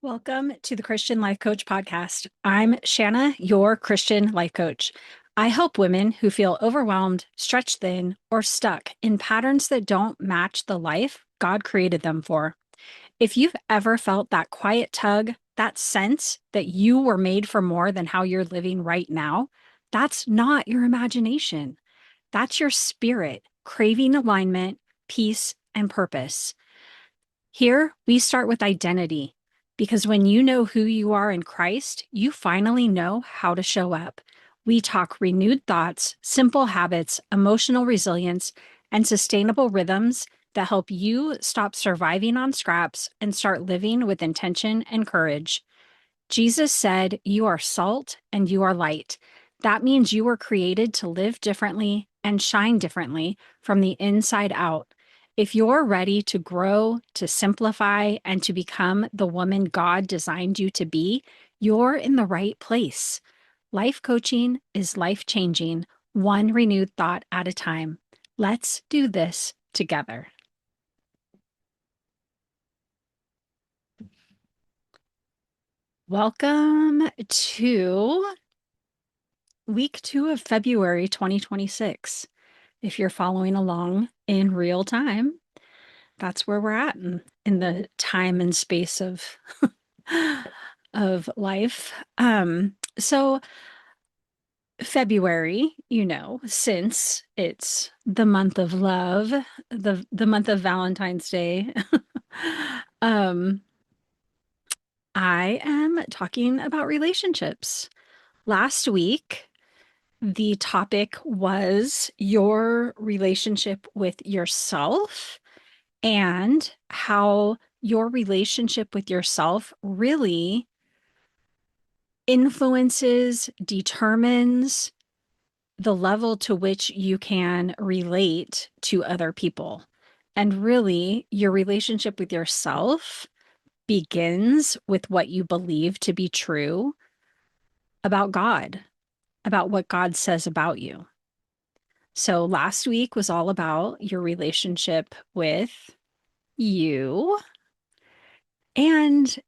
Welcome to the Christian Life Coach Podcast. I'm Shanna, your Christian life coach. I help women who feel overwhelmed, stretched thin, or stuck in patterns that don't match the life God created them for. If you've ever felt that quiet tug, that sense that you were made for more than how you're living right now, that's not your imagination. That's your spirit craving alignment, peace, and purpose. Here, we start with identity because when you know who you are in Christ, you finally know how to show up. We talk renewed thoughts, simple habits, emotional resilience, and sustainable rhythms that help you stop surviving on scraps and start living with intention and courage. Jesus said, "You are salt and you are light." That means you were created to live differently and shine differently from the inside out. If you're ready to grow, to simplify, and to become the woman God designed you to be, you're in the right place. Life coaching is life changing, one renewed thought at a time. Let's do this together. Welcome to week 2 of February 2026. If you're following along in real time, that's where we're at in the time and space of of life. So February, since it's the month of love, the month of Valentine's Day, um, I am talking about relationships. Last week, the topic was your relationship with yourself and how your relationship with yourself really influences, determines the level to which you can relate to other people. And really, your relationship with yourself begins with what you believe to be true about God, about what God says about you. So last week was all about your relationship with you. And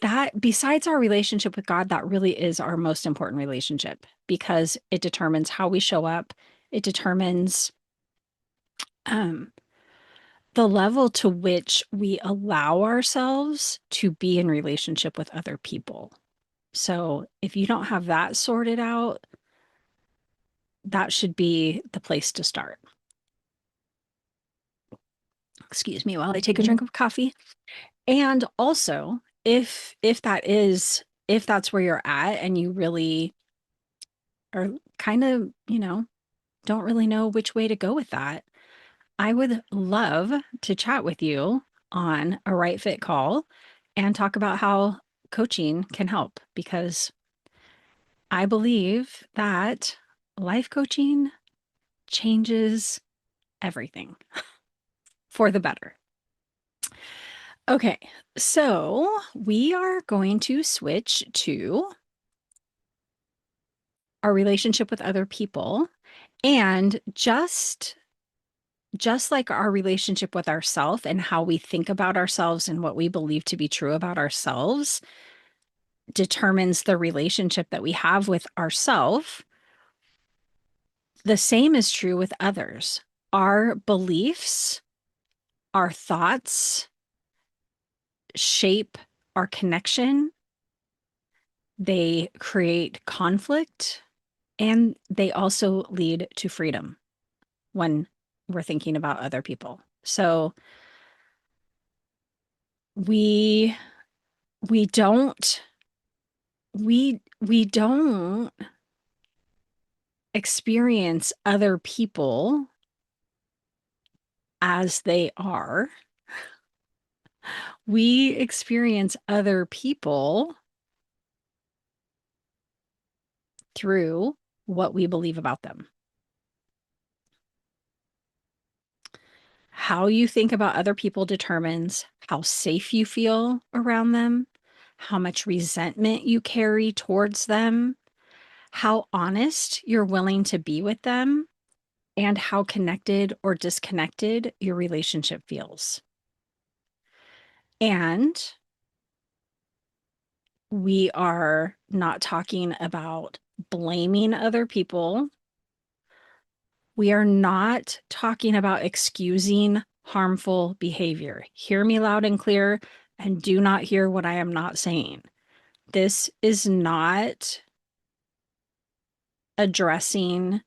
that, besides our relationship with God, that really is our most important relationship because it determines how we show up. It determines um, the level to which we allow ourselves to be in relationship with other people. So if you don't have that sorted out, that should be the place to start. Excuse me while I take a drink of coffee. And also, if that's where you're at and you really are kind of, don't really know which way to go with that, I would love to chat with you on a right fit call and talk about how coaching can help because I believe that life coaching changes everything for the better. Okay, so we are going to switch to our relationship with other people and just like our relationship with ourselves and how we think about ourselves and what we believe to be true about ourselves determines the relationship that we have with ourselves, the same is true with others. Our beliefs, our thoughts shape our connection, they create conflict, and they also lead to freedom when we're thinking about other people. So we we don't we don't experience other people as they are. We experience other people through what we believe about them. How you think about other people determines how safe you feel around them, how much resentment you carry towards them, how honest you're willing to be with them, and how connected or disconnected your relationship feels. And We are not talking about blaming other people. We are not talking about excusing harmful behavior. Hear me loud and clear and do not hear what I am not saying. This is not addressing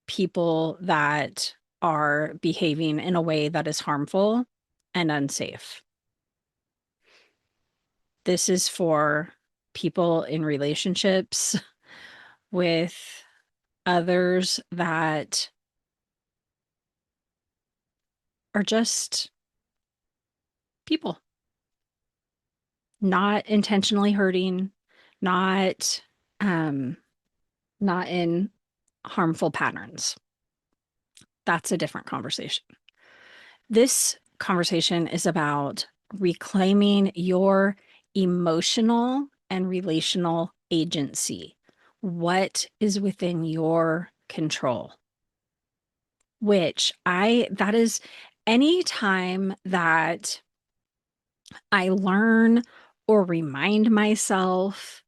people that are behaving in a way that is harmful and unsafe. This is for people in relationships with others that are just people, not intentionally hurting, not um not in harmful patterns. That's a different conversation. This conversation is about reclaiming your emotional and relational agency. What is within your control? That is any time that I learn or remind myself,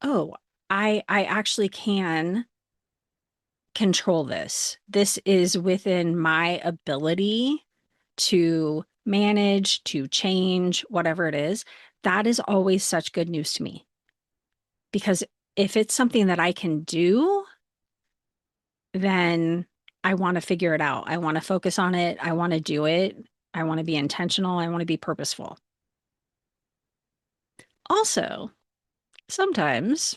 oh, I actually can control this. This is within my ability to manage, to change, whatever it is. That is always such good news to me. Because if it's something that I can do, then I want to figure it out. I want to focus on it. I want to do it. I want to be intentional. I want to be purposeful. Also, sometimes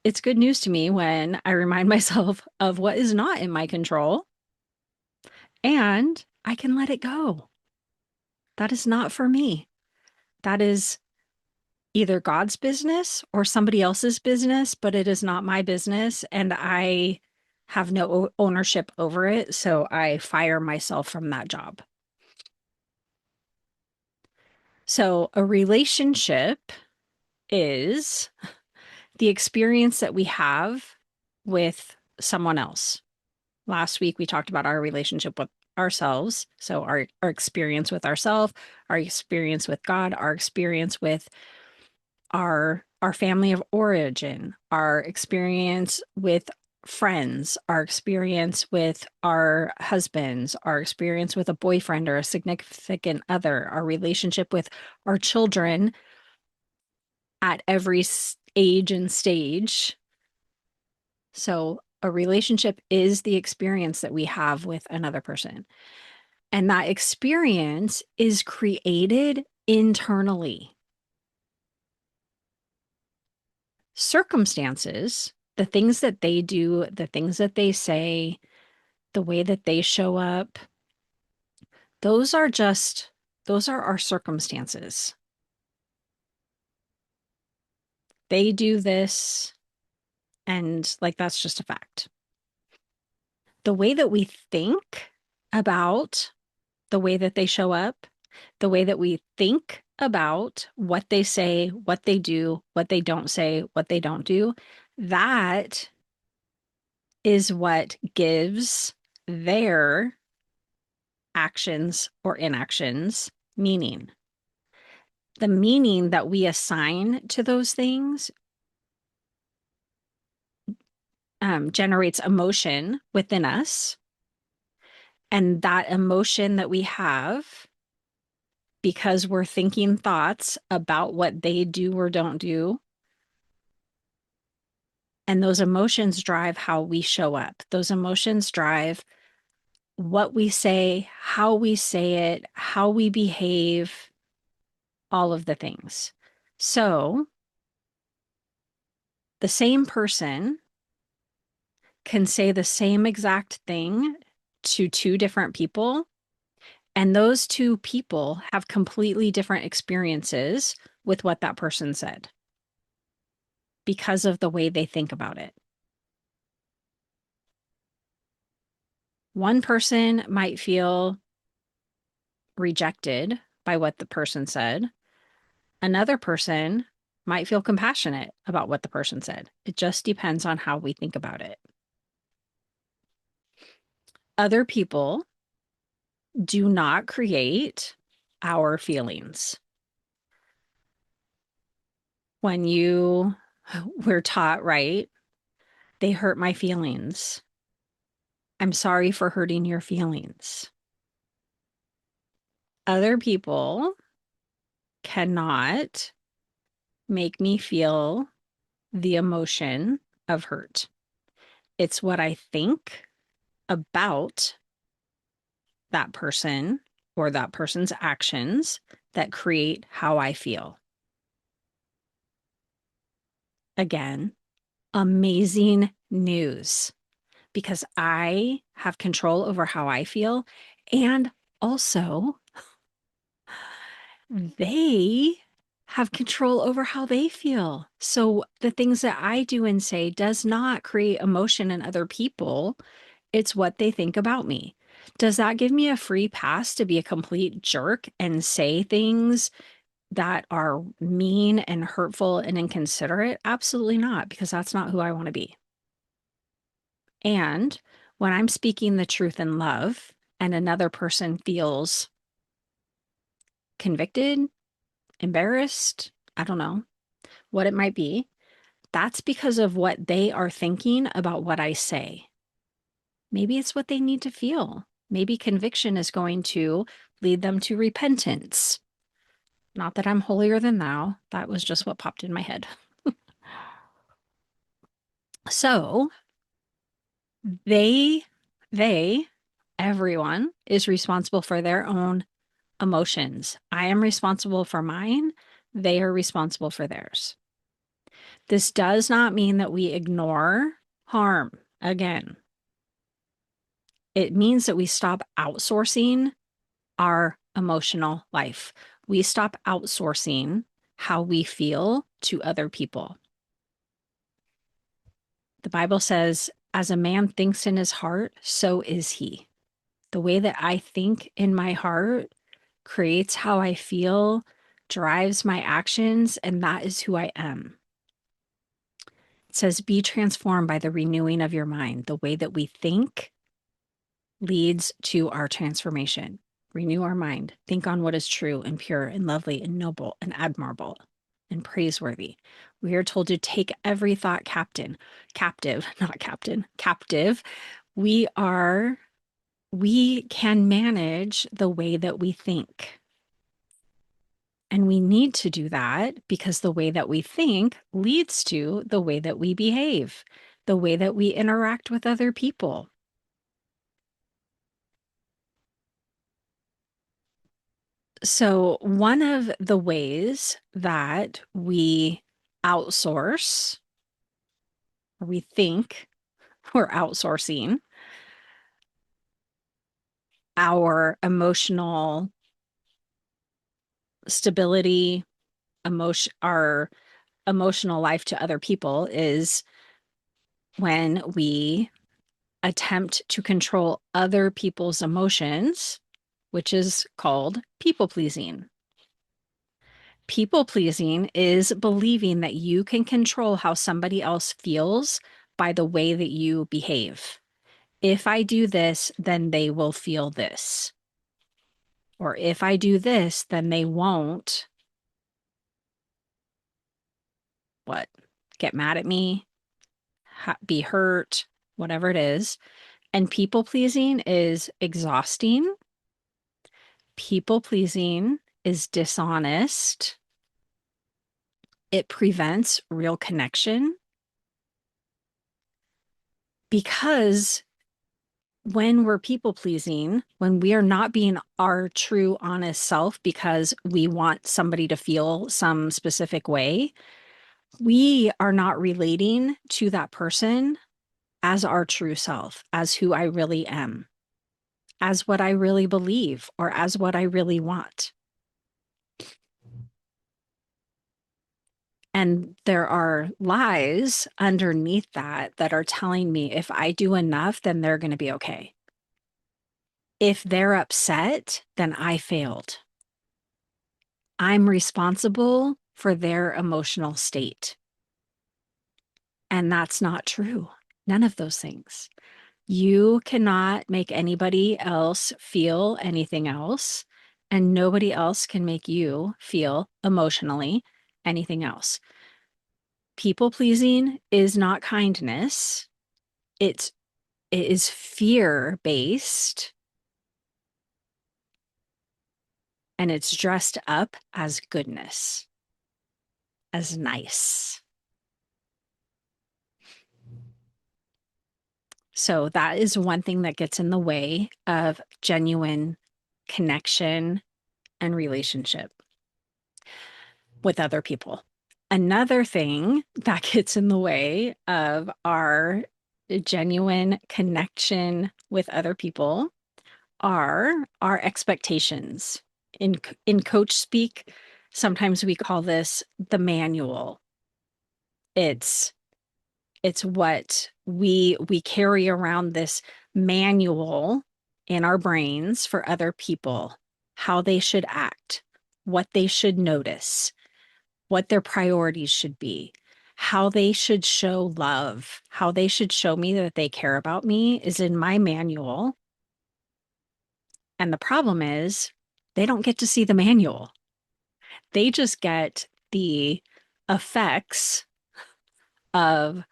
it's good news to me when I remind myself of what is not in my control and I can let it go. That is not for me. That is either God's business or somebody else's business, but it is not my business. And I have no ownership over it. So I fire myself from that job. So a relationship is the experience that we have with someone else. Last week, we talked about our relationship with ourselves. So our experience with ourselves, our experience with God, our experience with our family of origin, our experience with friends, our experience with our husbands, our experience with a boyfriend or a significant other, our relationship with our children at every age and stage. So a relationship is the experience that we have with another person. And that experience is created internally. Circumstances, the things that they do, the things that they say, the way that they show up, those are just, those are our circumstances. They do this, and like that's just a fact. The way that we think about the way that they show up, the way that we think about what they say, what they do, what they don't say, what they don't do, that is what gives their actions or inactions meaning. The meaning that we assign to those things generates emotion within us. And that emotion that we have, because we're thinking thoughts about what they do or don't do, and those emotions drive how we show up. Those emotions drive what we say, how we say it, how we behave, all of the things. So the same person can say the same exact thing to two different people, and those two people have completely different experiences with what that person said because of the way they think about it. One person might feel rejected by what the person said. Another person might feel compassionate about what the person said. It just depends on how we think about it. Other people do not create our feelings. when we're taught, right? They hurt my feelings. I'm sorry for hurting your feelings. Other people cannot make me feel the emotion of hurt. It's what I think about that person or that person's actions that create how I feel. Again, amazing news because I have control over how I feel. And also, they have control over how they feel. So the things that I do and say does not create emotion in other people. It's what they think about me. Does that give me a free pass to be a complete jerk and say things that are mean and hurtful and inconsiderate? Absolutely not, because that's not who I want to be. And when I'm speaking the truth in love and another person feels convicted, embarrassed, I don't know what it might be, that's because of what they are thinking about what I say. Maybe it's what they need to feel. Maybe conviction is going to lead them to repentance. Not that I'm holier than thou. That was just what popped in my head. So they, everyone is responsible for their own emotions. I am responsible for mine. They are responsible for theirs. This does not mean that we ignore harm. Again, it means that we stop outsourcing our emotional life. We stop outsourcing how we feel to other people. The Bible says, as a man thinks in his heart, so is he. The way that I think in my heart creates how I feel, drives my actions, and that is who I am. It says, be transformed by the renewing of your mind. The way that we think leads to our transformation. Renew our mind. Think on what is true and pure and lovely and noble and admirable and praiseworthy. We are told to take every thought captive. We can manage the way that we think. And we need to do that because the way that we think leads to the way that we behave, the way that we interact with other people. So, one of the ways that we outsource, or we think we're outsourcing our emotional stability, our emotional life to other people is when we attempt to control other people's emotions, which is called people pleasing. People pleasing is believing that you can control how somebody else feels by the way that you behave. If I do this, then they will feel this. Or if I do this, then they won't what? Get mad at me, be hurt, whatever it is. And people pleasing is exhausting. People pleasing is dishonest. It prevents real connection because when we're people pleasing, when we are not being our true, honest self because we want somebody to feel some specific way, we are not relating to that person as our true self, as who I really am, as what I really believe, or as what I really want. And there are lies underneath that are telling me if I do enough, then they're going to be okay. If they're upset, then I failed. I'm responsible for their emotional state. And that's not true. None of those things. You cannot make anybody else feel anything else, and nobody else can make you feel emotionally anything else. People pleasing is not kindness. It's it is fear based, and it's dressed up as goodness, as nice. So that is one thing that gets in the way of genuine connection and relationship with other people. Another thing that gets in the way of our genuine connection with other people are our expectations. In coach speak, sometimes we call this the manual. It's it's what we carry around, this manual in our brains for other people, how they should act, what they should notice, what their priorities should be, how they should show love, how they should show me that they care about me is in my manual. And the problem is they don't get to see the manual. They just get the effects of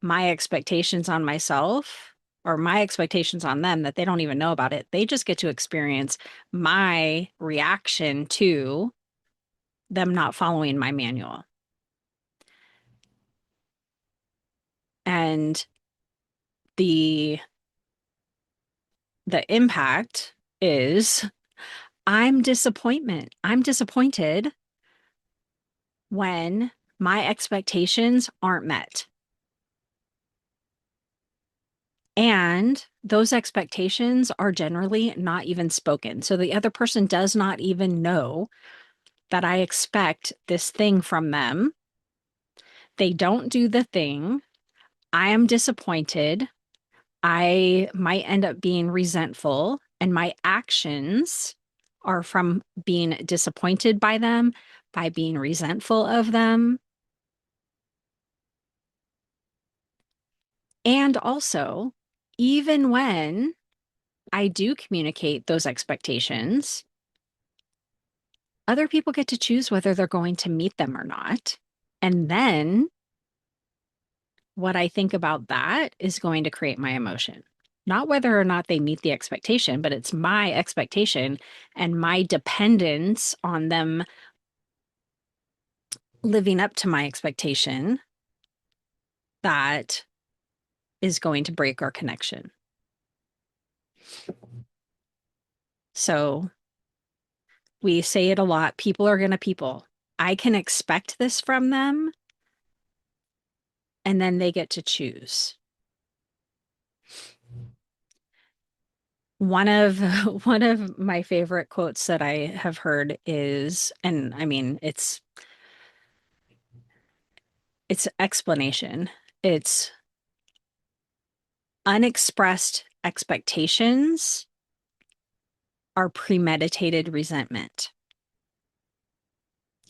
my expectations on myself or my expectations on them that they don't even know about it. They just get to experience my reaction to them not following my manual. And the the impact is I'm disappointed when my expectations aren't met. And those expectations are generally not even spoken. So the other person does not even know that I expect this thing from them. They don't do the thing. I am disappointed. I might end up being resentful, and my actions are from being disappointed by them, by being resentful of them. And also, even when I do communicate those expectations, other people get to choose whether they're going to meet them or not. And then what I think about that is going to create my emotion. Not whether or not they meet the expectation, but it's my expectation and my dependence on them living up to my expectation that is going to break our connection. So we say it a lot, people are going to people. I can expect this from them, and then they get to choose. One of one of my favorite quotes that I have heard is, and I mean, it's explanation. It's unexpressed expectations are premeditated resentment.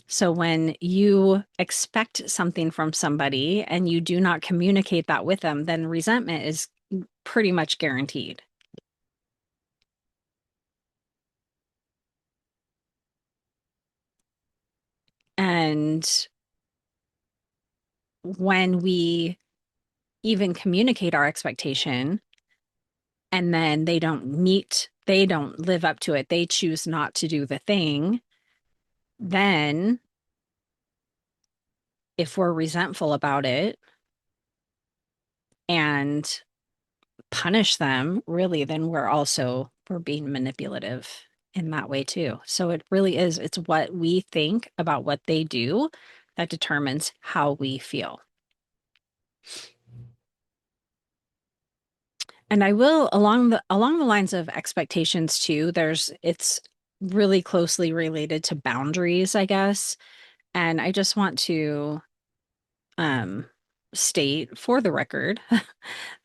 So when you expect something from somebody and you do not communicate that with them, then resentment is pretty much guaranteed. And when we even communicate our expectation and then they don't live up to it, they choose not to do the thing, then if we're resentful about it and punish them, really, then we're being manipulative in that way too. So it really is, it's what we think about what they do that determines how we feel. And I will, along the lines of expectations too, it's really closely related to boundaries, I guess. And I just want to um state for the record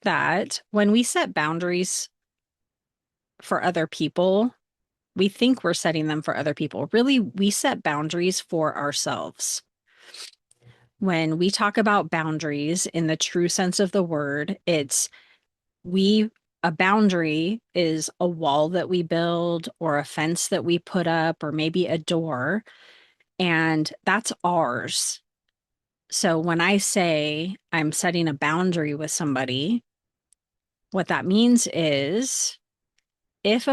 that when we set boundaries for other people, we think we're setting them for other people. Really, we set boundaries for ourselves. When we talk about boundaries in the true sense of the word, we, a boundary is a wall that we build or a fence that we put up or maybe a door, and that's ours. So when I say I'm setting a boundary with somebody, what that means is if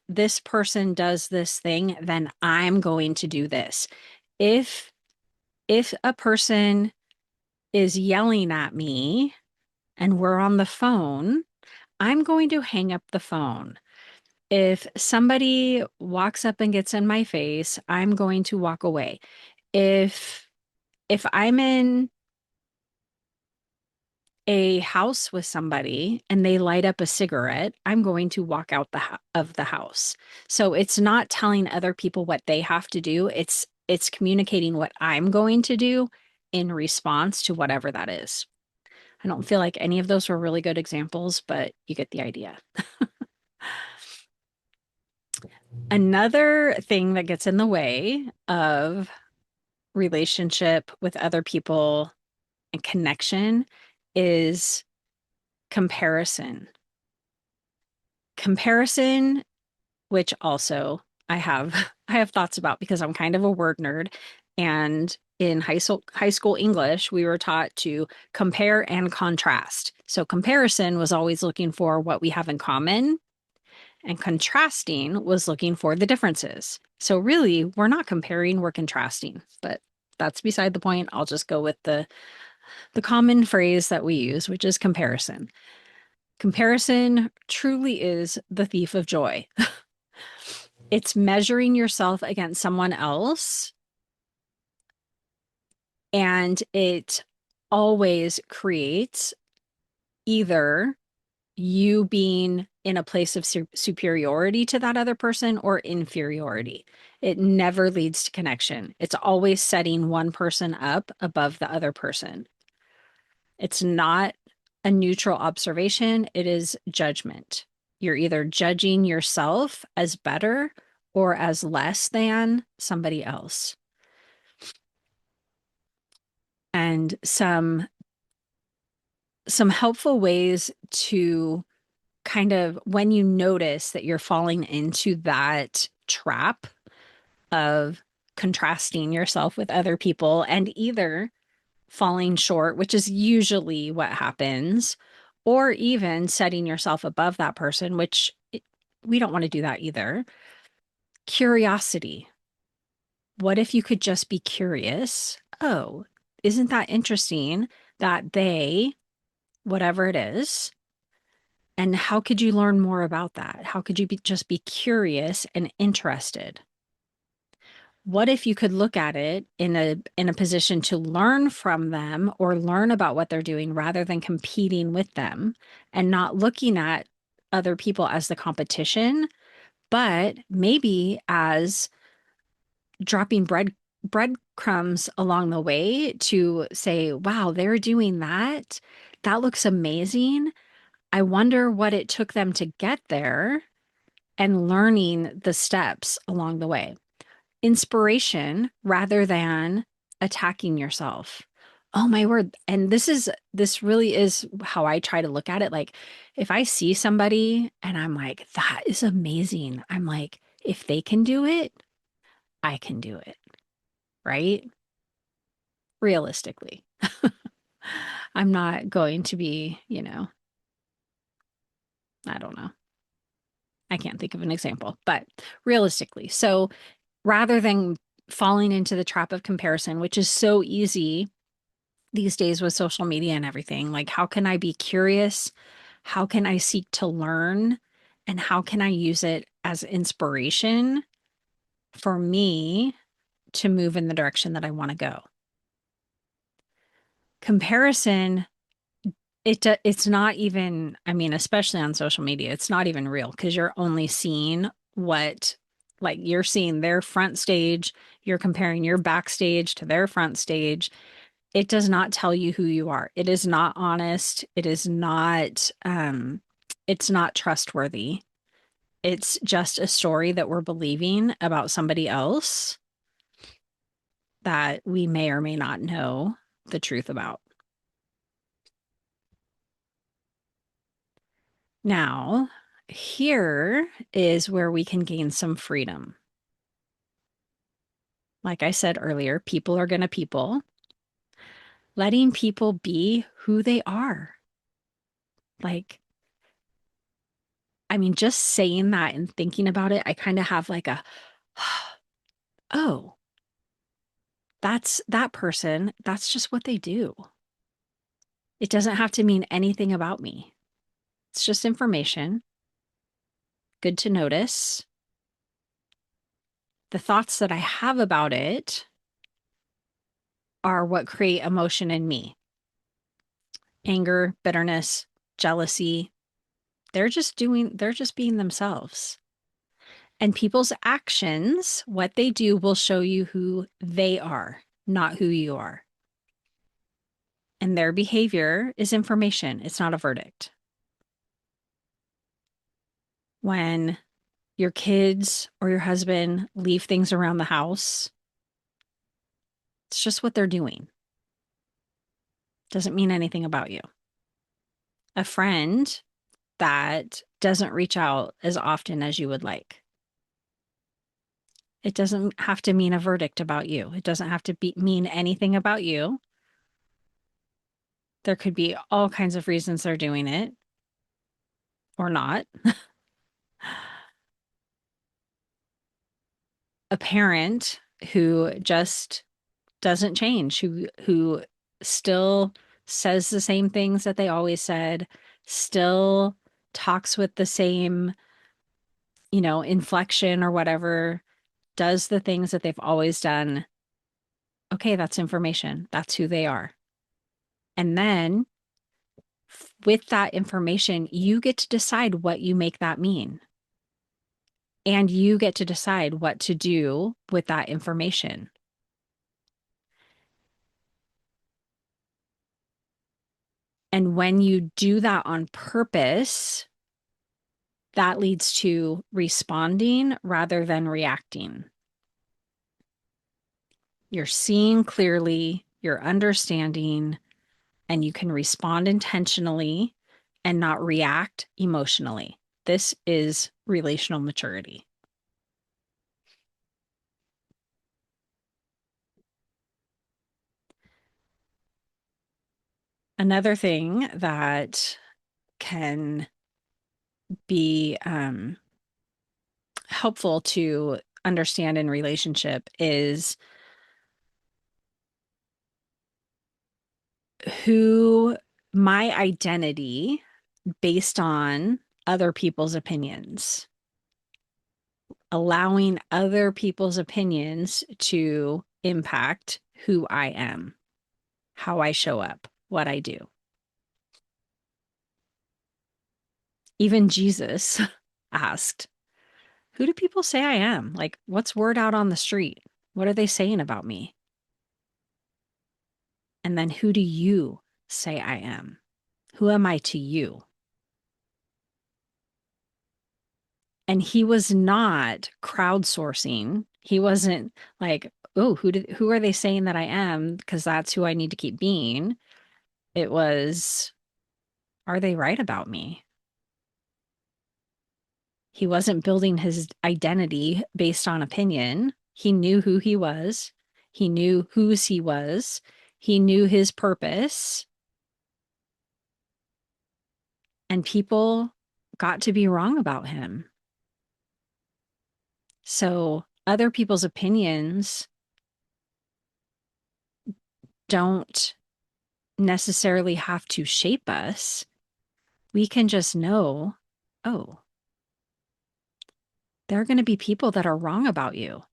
this person does this thing, then I'm going to do this. If if a person is yelling at me and we're on the phone, I'm going to hang up the phone. If somebody walks up and gets in my face, I'm going to walk away. If if I'm in a house with somebody and they light up a cigarette, I'm going to walk out of the house. So it's not telling other people what they have to do. It's communicating what I'm going to do in response to whatever that is. I don't feel like any of those were really good examples, but you get the idea. Another thing that gets in the way of relationship with other people and connection is comparison. Comparison, which also I have I have thoughts about because I'm kind of a word nerd. And in high school English, we were taught to compare and contrast. So comparison was always looking for what we have in common, and contrasting was looking for the differences. So really, we're not comparing, we're contrasting. But that's beside the point. I'll just go with the common phrase that we use, which is comparison. Comparison truly is the thief of joy. It's measuring yourself against someone else, and it always creates either you being in a place of superiority to that other person or inferiority. It never leads to connection. It's always setting one person up above the other person. It's not a neutral observation, it is judgment. You're either judging yourself as better or as less than somebody else. And some helpful ways to kind of when you notice that you're falling into that trap of contrasting yourself with other people and either falling short, which is usually what happens, or even setting yourself above that person, which we don't want to do that either. Curiosity. What if you could just be curious? Oh, isn't that interesting that they, whatever it is, and how could you learn more about that? How could you just be curious and interested? What if you could look at it in a position to learn from them or learn about what they're doing rather than competing with them and not looking at other people as the competition, but maybe as dropping breadcrumbs along the way to say, wow, they're doing that. That looks amazing. I wonder what it took them to get there and learning the steps along the way. Inspiration rather than attacking yourself. Oh my word. And this really is how I try to look at it. Like if I see somebody and I'm like, that is amazing. I'm like, if they can do it, I can do it. Right? Realistically. I'm not going to be, I don't know. I can't think of an example, but realistically. So rather than falling into the trap of comparison, which is so easy these days with social media and everything, like how can I be curious? How can I seek to learn? And how can I use it as inspiration for me to move in the direction that I want to go? Comparison, it's not even, I mean, especially on social media, it's not even real because you're only seeing what, like you're seeing their front stage, you're comparing your backstage to their front stage. It does not tell you who you are. It is not honest. It's not trustworthy. It's just a story that we're believing about somebody else that we may or may not know the truth about. Now, here is where we can gain some freedom. Like I said earlier, people are going to people. letting people be who they are. Like, I mean, just saying that and thinking about it, I kind of have like a, oh, that's that person. That's just what they do. It doesn't have to mean anything about me. It's just information. Good to notice. The thoughts that I have about it are what create emotion in me. Anger, bitterness, jealousy. They're just being themselves. And people's actions, what they do will show you who they are, not who you are. And their behavior is information. It's not a verdict. When your kids or your husband leave things around the house, it's just what they're doing. Doesn't mean anything about you. A friend that doesn't reach out as often as you would like. It doesn't have to mean a verdict about you. It doesn't have to mean anything about you. There could be all kinds of reasons they're doing it or not. A parent who just doesn't change, who still says the same things that they always said, still talks with the same, inflection or whatever, does the things that they've always done. Okay, that's information. That's who they are. And then with that information, you get to decide what you make that mean. And you get to decide what to do with that information. And when you do that on purpose, that leads to responding rather than reacting. You're seeing clearly, you're understanding, and you can respond intentionally and not react emotionally. This is relational maturity. Another thing that can be helpful to understand in relationship is who my identity based on other people's opinions, allowing other people's opinions to impact who I am, how I show up, what I do. Even Jesus asked, who do people say I am? Like, what's word out on the street? What are they saying about me? And then who do you say I am? Who am I to you? And he was not crowdsourcing. He wasn't like, oh, who are they saying that I am? Because that's who I need to keep being. It was, are they right about me? He wasn't building his identity based on opinion. He knew who he was. He knew whose he was. He knew his purpose. And people got to be wrong about him. So other people's opinions don't necessarily have to shape us. We can just know, oh, there are going to be people that are wrong about you.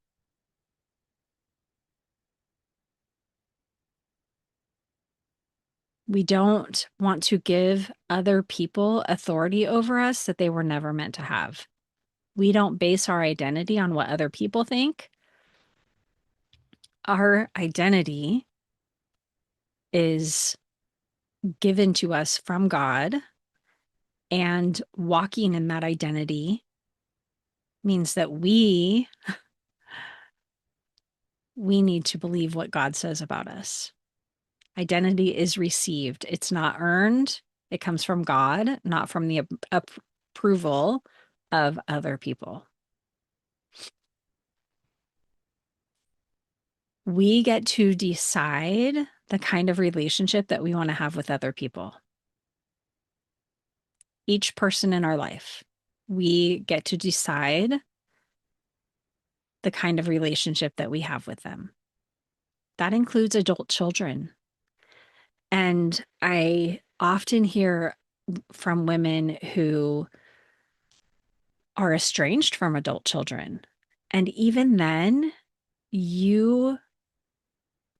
We don't want to give other people authority over us that they were never meant to have. We don't base our identity on what other people think. Our identity is given to us from God, and walking in that identity means that we need to believe what God says about us. Identity is received. It's not earned. It comes from God, not from the approval of other people. We get to decide the kind of relationship that we want to have with other people. Each person in our life, we get to decide the kind of relationship that we have with them. That includes adult children. And I often hear from women who are estranged from adult children. And even then, you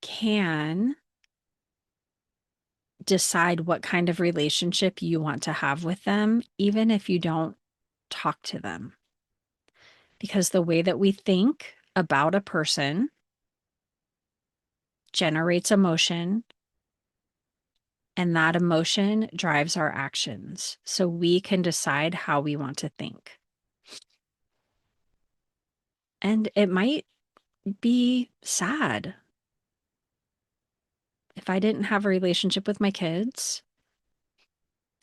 can decide what kind of relationship you want to have with them, even if you don't talk to them. Because the way that we think about a person generates emotion, and that emotion drives our actions. So we can decide how we want to think. And it might be sad. If I didn't have a relationship with my kids,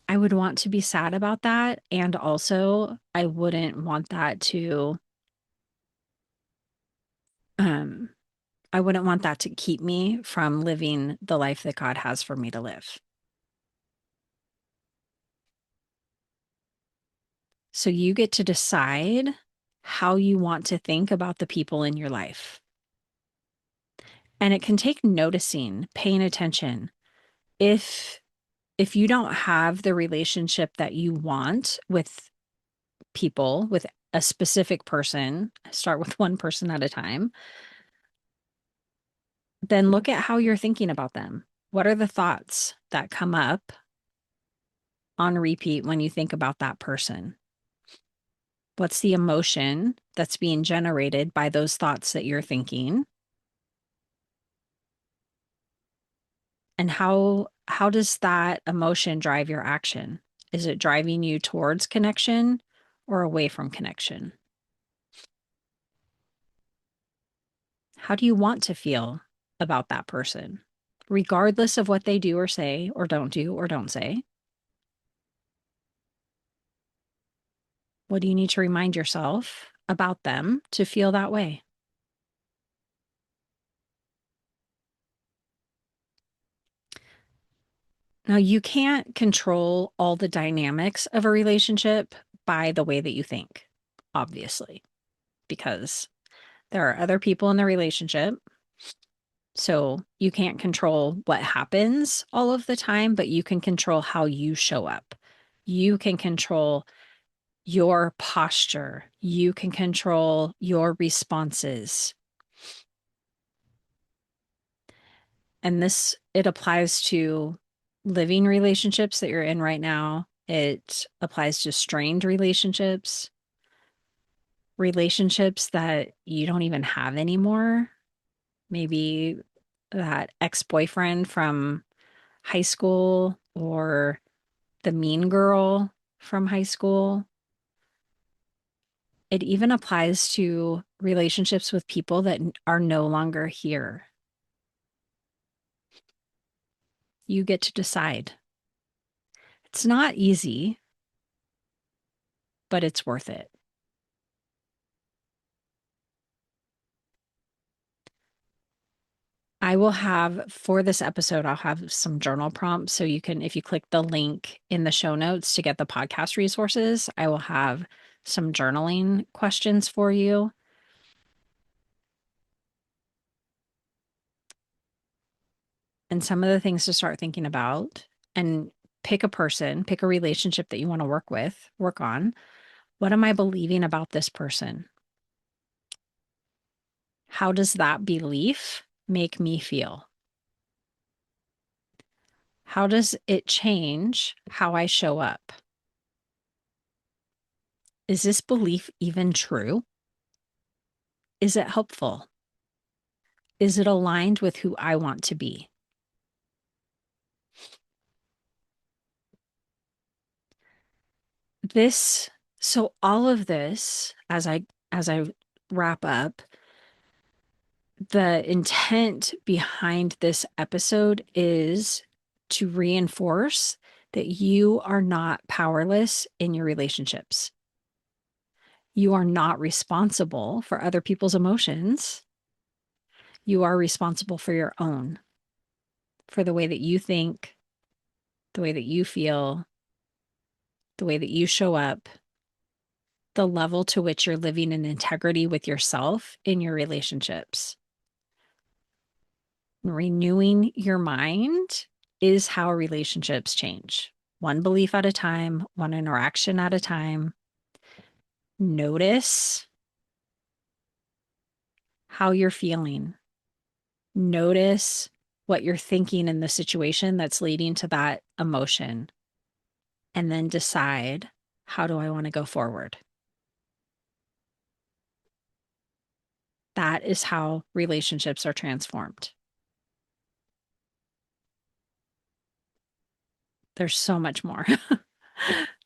I would want to be sad about that. And also, I wouldn't want that to, um, I wouldn't want that to keep me from living the life that God has for me to live. So you get to decide how you want to think about the people in your life. And it can take noticing, paying attention. If you don't have the relationship that you want with people, with a specific person, start with one person at a time, then look at how you're thinking about them. What are the thoughts that come up on repeat when you think about that person? What's the emotion that's being generated by those thoughts that you're thinking? And how does that emotion drive your action? Is it driving you towards connection or away from connection? How do you want to feel about that person, regardless of what they do or say or don't say? What do you need to remind yourself about them to feel that way? Now, you can't control all the dynamics of a relationship by the way that you think, obviously, because there are other people in the relationship. So you can't control what happens all of the time, but you can control how you show up. You can control your posture. You can control your responses. And it applies to living relationships that you're in right now. It applies to strained relationships, relationships that you don't even have anymore. Maybe that ex-boyfriend from high school or the mean girl from high school. It even applies to relationships with people that are no longer here. You get to decide. It's not easy, but it's worth it. I will have, for this episode, I'll have some journal prompts. So you can, if you click the link in the show notes to get the podcast resources, I will have some journaling questions for you. And some of the things to start thinking about, and pick a person, pick a relationship that you want to work on. What am I believing about this person? How does that belief make me feel? How does it change how I show up? Is this belief even true? Is it helpful? Is it aligned with who I want to be? So all of this, as I wrap up, the intent behind this episode is to reinforce that you are not powerless in your relationships. You are not responsible for other people's emotions. You are responsible for your own. for the way that you think, the way that you feel, the way that you show up, the level to which you're living in integrity with yourself in your relationships. Renewing your mind is how relationships change. One belief at a time, one interaction at a time. Notice how you're feeling. Notice what you're thinking in the situation that's leading to that emotion. And then decide, how do I want to go forward? That is how relationships are transformed. There's so much more.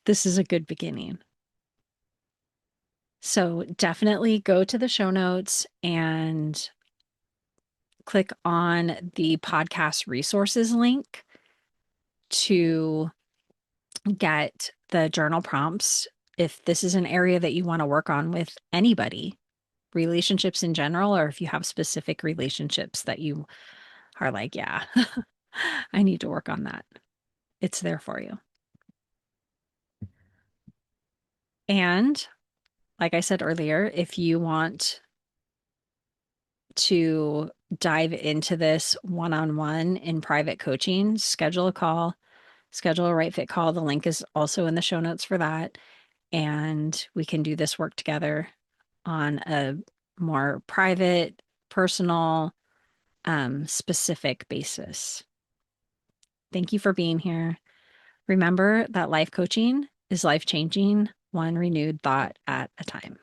This is a good beginning. So definitely go to the show notes and click on the podcast resources link to get the journal prompts. If this is an area that you want to work on with anybody, relationships in general, or if you have specific relationships that you are like, yeah, I need to work on that, it's there for you. And like I said earlier, if you want to dive into this one-on-one in private coaching, schedule a call, schedule a right fit call. The link is also in the show notes for that. And we can do this work together on a more private, personal, specific basis. Thank you for being here. Remember that life coaching is life changing, one renewed thought at a time.